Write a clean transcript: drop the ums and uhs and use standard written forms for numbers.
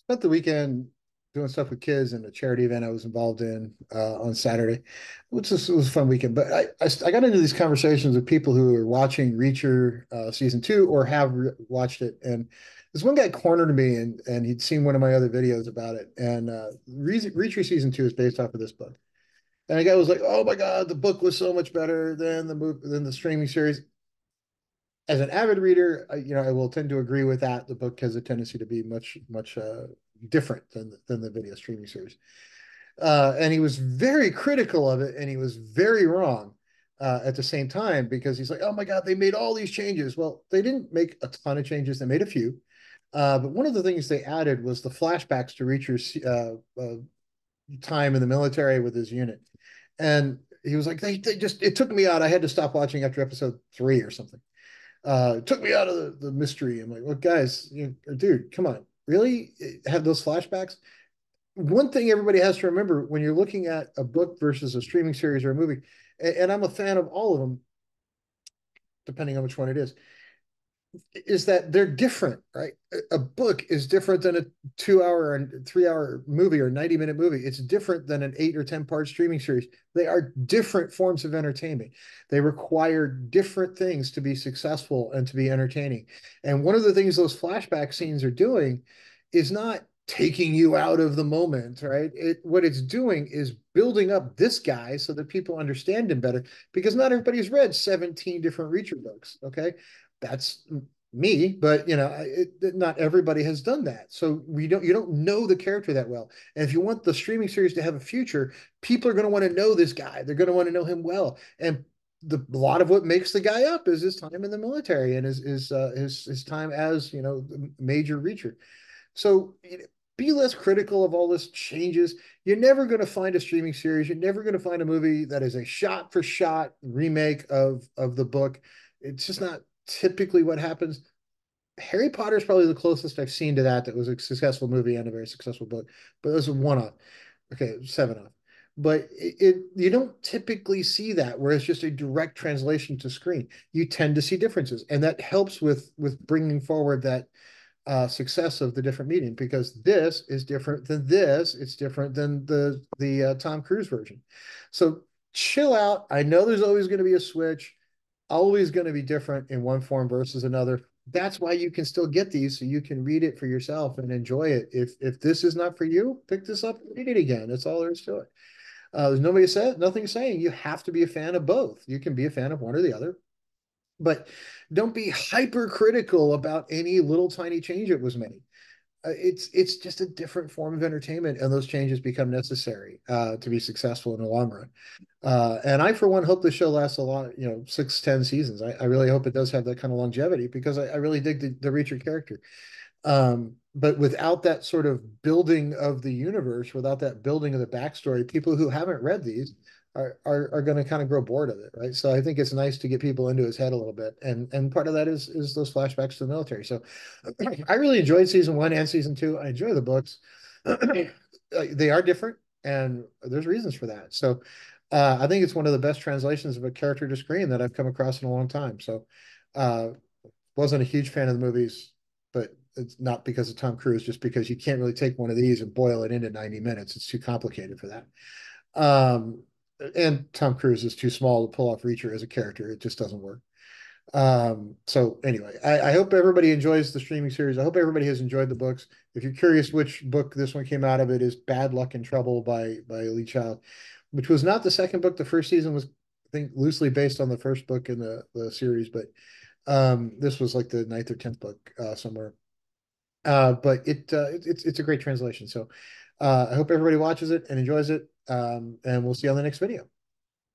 Spent the weekend doing stuff with kids and a charity event I was involved in on Saturday, which was a fun weekend. But I got into these conversations with people who are watching Reacher season two or have watched it, and this one guy cornered me and he'd seen one of my other videos about it. And Reacher season two is based off of this book. And the guy was like, "Oh my God, the book was so much better than the streaming series." As an avid reader, I will tend to agree with that. The book has a tendency to be much different than the video streaming series. And he was very critical of it, and he was very wrong at the same time because he's like, "Oh my God, they made all these changes." Well, they didn't make a ton of changes; they made a few. But one of the things they added was the flashbacks to Reacher's time in the military with his unit, and he was like, "They just it took me out. I had to stop watching after episode three or something." It took me out of the mystery. I'm like, well, guys, dude, come on, really have those flashbacks? One thing everybody has to remember when you're looking at a book versus a streaming series or a movie, and I'm a fan of all of them, depending on which one it is that they're different, right? A book is different than a 2 hour and 3 hour movie or 90-minute movie. It's different than an 8 or 10 part streaming series. They are different forms of entertainment. They require different things to be successful and to be entertaining. And one of the things those flashback scenes are doing is not taking you out of the moment, right? What it's doing is building up this guy so that people understand him better because not everybody's read 17 different Reacher books, okay? That's me, but not everybody has done that. So you don't know the character that well. And if you want the streaming series to have a future, people are going to want to know this guy. They're going to want to know him well. And a lot of what makes the guy up is his time in the military and his time as the major reacher. So be less critical of all this changes. You're never going to find a streaming series. You're never going to find a movie that is a shot for shot remake of the book. It's just not typically what happens. Harry Potter is probably the closest I've seen to that was a successful movie and a very successful book, but it was a one off. Okay, seven off. But you don't typically see that where it's just a direct translation to screen. You tend to see differences, and that helps with bringing forward that success of the different medium because this is different than this. It's different than the Tom Cruise version. So chill out. I know there's always going to be a switch, always going to be different in one form versus another. That's why you can still get these so you can read it for yourself and enjoy it. If this is not for you, pick this up and read it again. That's all there is to it. There's nothing saying you have to be a fan of both. You can be a fan of one or the other, but don't be hypercritical about any little tiny change that was made. It's just a different form of entertainment, and those changes become necessary to be successful in the long run. And I, for one, hope the show lasts a lot, 6, 10 seasons. I really hope it does have that kind of longevity because I really dig the Reacher character. But without that sort of building of the universe, without that building of the backstory, people who haven't read these are going to kind of grow bored of it, right? So I think it's nice to get people into his head a little bit, and part of that is those flashbacks to the military. So I really enjoyed season one and season two. I enjoy the books. They are different, and there's reasons for that. So I think it's one of the best translations of a character to screen that I've come across in a long time. So uh, wasn't a huge fan of the movies, but it's not because of Tom Cruise, just because you can't really take one of these and boil it into 90 minutes. It's too complicated for that. Um, and Tom Cruise is too small to pull off Reacher as a character. It just doesn't work. So anyway, I hope everybody enjoys the streaming series. I hope everybody has enjoyed the books. If you're curious which book this one came out of, it is Bad Luck and Trouble by Lee Child, which was not the second book. The first season was, I think, loosely based on the first book in the series, but this was like the ninth or tenth book somewhere. But it's a great translation. So I hope everybody watches it and enjoys it. And we'll see you on the next video.